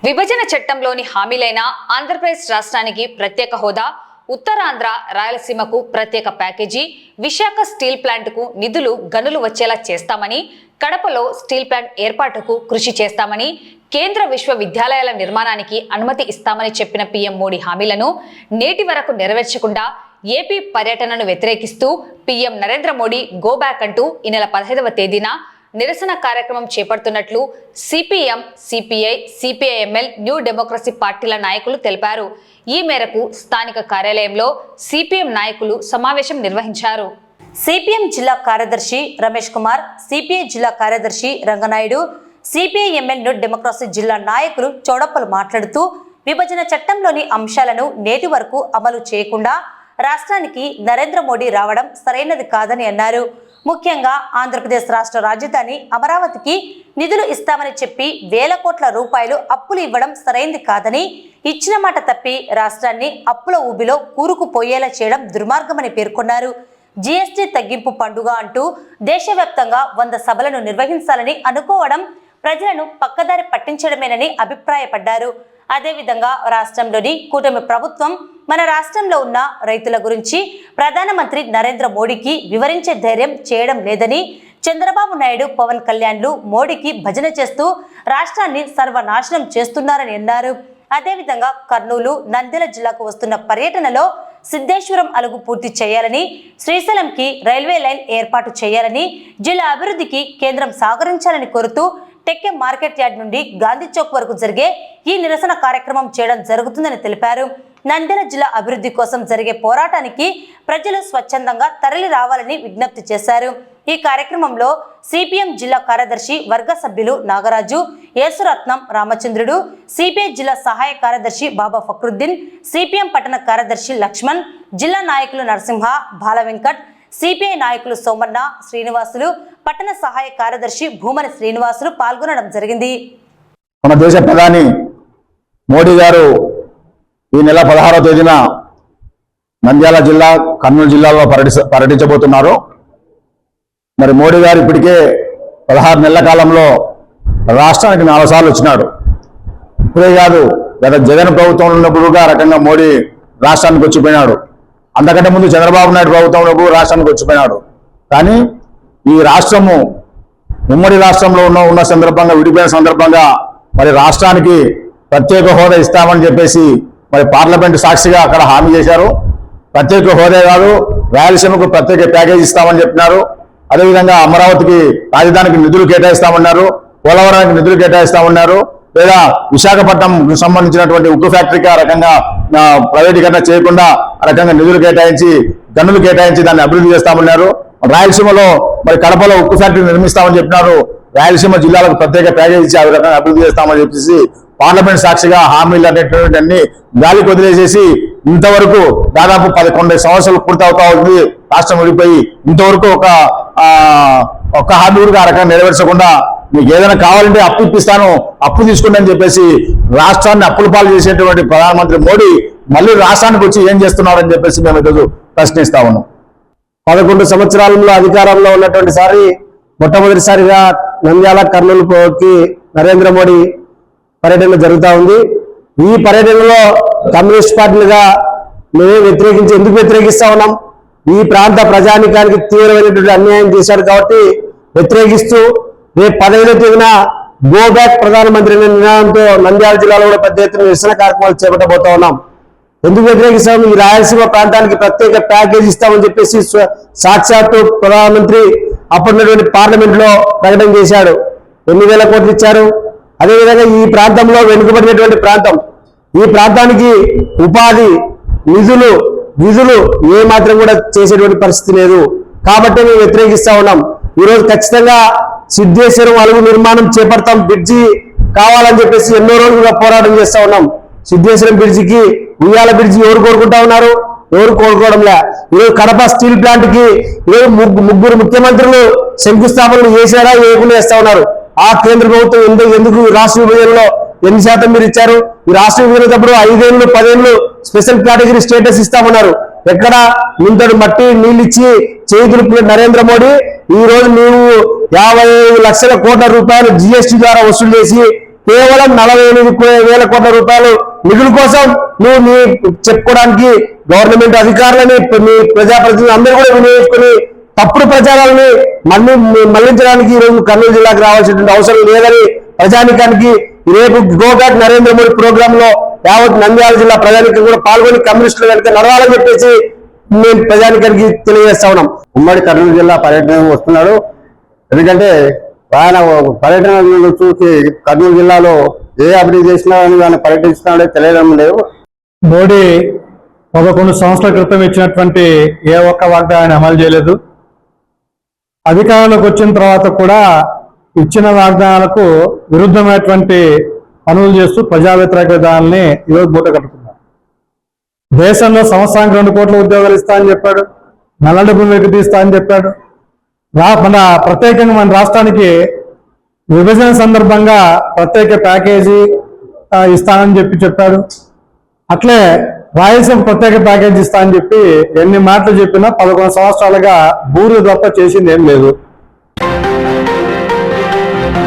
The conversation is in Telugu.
విభజన చట్టంలోని హామీలైన ఆంధ్రప్రదేశ్ రాష్ట్రానికి ప్రత్యేక హోదా, ఉత్తరాంధ్ర రాయలసీమకు ప్రత్యేక ప్యాకేజీ, విశాఖ స్టీల్ ప్లాంట్కు నిధులు గనులు వచ్చేలా చేస్తామని, కడపలో స్టీల్ ప్లాంట్ ఏర్పాటుకు కృషి చేస్తామని, కేంద్ర విశ్వవిద్యాలయాల నిర్మాణానికి అనుమతి ఇస్తామని చెప్పిన పీఎం మోడీ హామీలను నేటి వరకు నెరవేర్చకుండా ఏపీ పర్యటనను వ్యతిరేకిస్తూ PM Narendra Modi go back అంటూ ఈ నెల 15వ తేదీన నిరసన కార్యక్రమం చేపడుతున్నట్లు CPM, CPI, CPIML, new democracy పార్టీల నాయకులు తెలిపారు. ఈ మేరకు స్థానిక కార్యాలయంలో సిపిఎం నాయకులు సమావేశం నిర్వహించారు. సిపిఎం జిల్లా కార్యదర్శి రమేష్ కుమార్, సిపిఐ జిల్లా కార్యదర్శి రంగనాయుడు, సిపిఐఎంఎల్ న్యూ డెమోక్రసీ జిల్లా నాయకులు చౌడప్పలు మాట్లాడుతూ విభజన చట్టంలోని అంశాలను నేటి వరకు అమలు చేయకుండా రాష్ట్రానికి నరేంద్ర మోడీ రావడం సరైనది కాదని అన్నారు. ముఖ్యంగా ఆంధ్రప్రదేశ్ రాష్ట్ర రాజధాని అమరావతికి నిధులు ఇస్తామని చెప్పి వేల కోట్ల రూపాయలు అప్పులు ఇవ్వడం సరైంది కాదని, ఇచ్చిన మాట తప్పి రాష్ట్రాన్ని అప్పుల ఊబిలో కూరుకుపోయేలా చేయడం దుర్మార్గమని పేర్కొన్నారు. జీఎస్టీ తగ్గింపు పండుగ అంటూ దేశవ్యాప్తంగా 100 సభలను నిర్వహించాలని అనుకోవడం ప్రజలను పక్కదారి పట్టించడమేనని అభిప్రాయపడ్డారు. అదేవిధంగా రాష్ట్రంలోని కూటమి ప్రభుత్వం మన రాష్ట్రంలో ఉన్న రైతుల గురించి ప్రధానమంత్రి నరేంద్ర మోడీకి వివరించే ధైర్యం చేయడం లేదని, చంద్రబాబు నాయుడు, పవన్ కళ్యాణ్లు మోడీకి భజన చేస్తూ రాష్ట్రాన్ని సర్వనాశనం చేస్తున్నారని అన్నారు. అదేవిధంగా కర్నూలు, నంద్యాల జిల్లాకు వస్తున్న పర్యటనలో సిద్ధేశ్వరం అలుగు పూర్తి చేయాలని, శ్రీశైలంకి రైల్వే లైన్ ఏర్పాటు చేయాలని, జిల్లా అభివృద్ధికి కేంద్రం సహకరించాలని కోరుతూ టెక్కే మార్కెట్ యార్డ్ నుండి గాంధీ చౌక్ వరకు జరిగే ఈ నిరసన కార్యక్రమం చేయడం జరుగుతుందని తెలిపారు. నంద్యాల జిల్లా అభివృద్ధి కోసం జరిగే పోరాటానికి ప్రజలు స్వచ్ఛందంగా తరలి రావాలని విజ్ఞప్తి చేశారు. ఈ కార్యక్రమంలో సిపిఎం జిల్లా కార్యదర్శి వర్గ సభ్యులు నాగరాజు, యేసురత్నం, రామచంద్రుడు, సిపిఐ జిల్లా సహాయ కార్యదర్శి బాబా ఫక్రుద్దీన్, సిపిఎం పట్టణ కార్యదర్శి లక్ష్మణ్, జిల్లా నాయకులు నరసింహ, బాల వెంకట్, సిపిఐ నాయకులు సోమన్న, శ్రీనివాసులు, పట్టణ సహాయ కార్యదర్శి భూమని శ్రీనివాసులు పాల్గొనడం జరిగింది. మన దేశ ప్రధాని మోడీ గారు ఈ నెల 16వ తేదీన నంద్యాల జిల్లా, కర్నూలు జిల్లాలో పర్యటించబోతున్నారు. మరి మోడీ గారు ఇప్పటికే 16 నెలల కాలంలో రాష్ట్రానికి 4 సార్లు వచ్చినాడు. ఇప్పుడే కాదు, గత జగన్ ప్రభుత్వం ఉన్నప్పుడుగా రకంగా మోడీ రాష్ట్రానికి వచ్చిపోయినాడు. అంతకంటే ముందు చంద్రబాబు నాయుడు ప్రభుత్వం ఉన్నప్పుడు రాష్ట్రానికి వచ్చిపోయినాడు. కానీ ఈ రాష్ట్రము ఉమ్మడి రాష్ట్రంలో ఉన్న సందర్భంగా, విడిపోయిన సందర్భంగా మరి రాష్ట్రానికి ప్రత్యేక హోదా ఇస్తామని చెప్పేసి మరి పార్లమెంటు సాక్షిగా అక్కడ హామీ చేశారు. ప్రత్యేక హోదా కాదు, రాయలసీమకు ప్రత్యేక ప్యాకేజ్ ఇస్తామని చెప్పినారు. అదేవిధంగా అమరావతికి రాజధానికి నిధులు కేటాయిస్తామన్నారు, పోలవరానికి నిధులు కేటాయిస్తామన్నారు, లేదా విశాఖపట్నం సంబంధించినటువంటి ఉక్కు ఫ్యాక్టరీకి ఆ రకంగా ప్రైవేటీకరణ చేయకుండా ఆ రకంగా నిధులు కేటాయించి, గనులు కేటాయించి దాన్ని అభివృద్ధి చేస్తామన్నారు. రాయలసీమలో మరి కడపలో ఉక్కు ఫ్యాక్టరీ నిర్మిస్తామని చెప్పినారు. రాయలసీమ జిల్లాలకు ప్రత్యేక ప్యాకేజ్ ఇచ్చి ఆ రకంగా అభివృద్ధి చేస్తామని చెప్పేసి పార్లమెంట్ సాక్షిగా హామీలు అనేటువంటి అన్ని గాలికి వదిలేసేసి ఇంతవరకు దాదాపు 11 సంవత్సరాలు పూర్తవుతా ఉంది రాష్ట్రం విడిపోయి. ఇంతవరకు ఒక హామీ కూడా ఆ రకంగా నెరవేర్చకుండా మీకు ఏదైనా కావాలంటే అప్పు ఇప్పిస్తాను, అప్పు తీసుకోండి అని చెప్పేసి రాష్ట్రాన్ని అప్పుల పాలు చేసేటువంటి ప్రధానమంత్రి మోడీ మళ్ళీ రాష్ట్రానికి వచ్చి ఏం చేస్తున్నారని చెప్పేసి మేము ఈరోజు ప్రశ్నిస్తా ఉన్నాం. 11 సంవత్సరాలలో అధికారంలో ఉన్నటువంటి సారి మొట్టమొదటిసారిగా నంద్యాల, కర్నూలుకి నరేంద్ర మోడీ పర్యటన జరుగుతూ ఉంది. ఈ పర్యటనలో కమ్యూనిస్ట్ పార్టీలుగా మేమే ఎందుకు వ్యతిరేకిస్తా ఉన్నాం? ఈ ప్రాంత ప్రజానికానికి తీవ్రమైనటువంటి అన్యాయం చేశారు కాబట్టి వ్యతిరేకిస్తూ రేపు 15వ తేదీన గో బ్యాక్ ప్రధానమంత్రి నిర్ణయంతో నంద్యాల జిల్లాలో కూడా పెద్ద ఎత్తున నిరసన కార్యక్రమాలు చేపట్టబోతా ఉన్నాం. ఎందుకు వ్యతిరేకిస్తాము? ఈ రాయలసీమ ప్రాంతానికి ప్రత్యేక ప్యాకేజ్ ఇస్తామని చెప్పేసి సాక్షాత్తు ప్రధానమంత్రి అప్పుడున్నటువంటి పార్లమెంట్ లో ప్రకటన చేశాడు. 8,000 కోట్లు ఇచ్చారు. అదేవిధంగా ఈ ప్రాంతంలో వెనుకబడినటువంటి ప్రాంతం, ఈ ప్రాంతానికి ఉపాధి నిధులు ఏ మాత్రం కూడా చేసేటువంటి పరిస్థితి లేదు. కాబట్టి మేము వ్యతిరేకిస్తా ఉన్నాం. ఈరోజు ఖచ్చితంగా సిద్ధేశ్వరం అలుగు నిర్మాణం చేపడతాం, బ్రిడ్జి కావాలని చెప్పేసి ఎన్నో రోజులుగా పోరాటం చేస్తా ఉన్నాం. సిద్ధేశ్వరం బ్రిడ్జికి, ఉయ్యాల బ్రిడ్జి ఎవరు కోరుకుంటా ఉన్నారు? ఎవరు కోరుకోవడంలే. ఈరోజు కడప స్టీల్ ప్లాంట్ కి ఈరోజు ముగ్గురు ముఖ్యమంత్రులు శంకుస్థాపనలు చేశారా, వేయకుండా చేస్తా ఉన్నారు. ఆ కేంద్ర ప్రభుత్వం ఎందుకు రాష్ట్ర విభజనలో ఎన్ని శాతం మీరు ఇచ్చారు? ఈ రాష్ట్ర విభజనప్పుడు 5 ఏళ్ళు 10 ఏళ్ళు స్పెషల్ కేటగిరీ స్టేటస్ ఇస్తామన్నారు. ఎక్కడ ఇంతటి మట్టి నీళ్ళు ఇచ్చి చేతులు నరేంద్ర మోడీ ఈ రోజు నీవు 55 లక్షల కోట్ల రూపాయలు జీఎస్టీ ద్వారా వసూలు చేసి కేవలం 48,000 కోట్ల రూపాయలు నిధుల కోసం నువ్వు నీ చెప్పుకోవడానికి గవర్నమెంట్ అధికారులని మీ ప్రజాప్రతినిధులు అందరూ కూడా వినియోగించుకుని తప్పుడు ప్రచారాలని మళ్లించడానికి ఈరోజు కర్నూలు జిల్లాకు రావాల్సినటువంటి అవసరం లేదని ప్రజానికానికి రేపు గోబ్యాక్ నరేంద్ర మోడీ ప్రోగ్రామ్ లో యావత్ నంద్యాల జిల్లా ప్రజానికం కూడా పాల్గొని కమ్యూనిస్టులు వెనక నడవాలని చెప్పేసి మేము ప్రజానికానికి తెలియజేస్తా ఉన్నాం. ఉమ్మడి కర్నూలు జిల్లా పర్యటన వస్తున్నాడు. ఎందుకంటే ఆయన పర్యటన చూసి కర్నూలు జిల్లాలో ఏ అభివృద్ధి చేసినా అని ఆయన పర్యటిస్తున్నాడో తెలియడం లేదు. మోడీ 11 సంవత్సరాల క్రితం ఇచ్చినటువంటి ఏ ఒక్క వాగ్దానాన్ని అమలు చేయలేదు. అధికారంలోకి వచ్చిన తర్వాత కూడా ఇచ్చిన వాగ్దానాలకు విరుద్ధమైనటువంటి పనులు చేస్తూ ప్రజా వ్యతిరేక విధానాన్ని ఈరోజు మూట కట్టుకున్నారు. దేశంలో సంవత్సరానికి 2 కోట్ల ఉద్యోగాలు ఇస్తా అని చెప్పాడు, నల్ల డబ్బులు వెలికి తీస్తా అని చెప్పాడు. ప్రత్యేకంగా మన రాష్ట్రానికి విభజన సందర్భంగా ప్రత్యేక ప్యాకేజీ ఇస్తానని చెప్పాడు. అట్లే రాయలసీమ ప్రత్యేక ప్యాకేజీ ఇస్తా అని చెప్పి ఎన్ని మాటలు చెప్పినా 11 సంవత్సరాలుగా బూరు తప్ప చేసింది ఏం లేదు.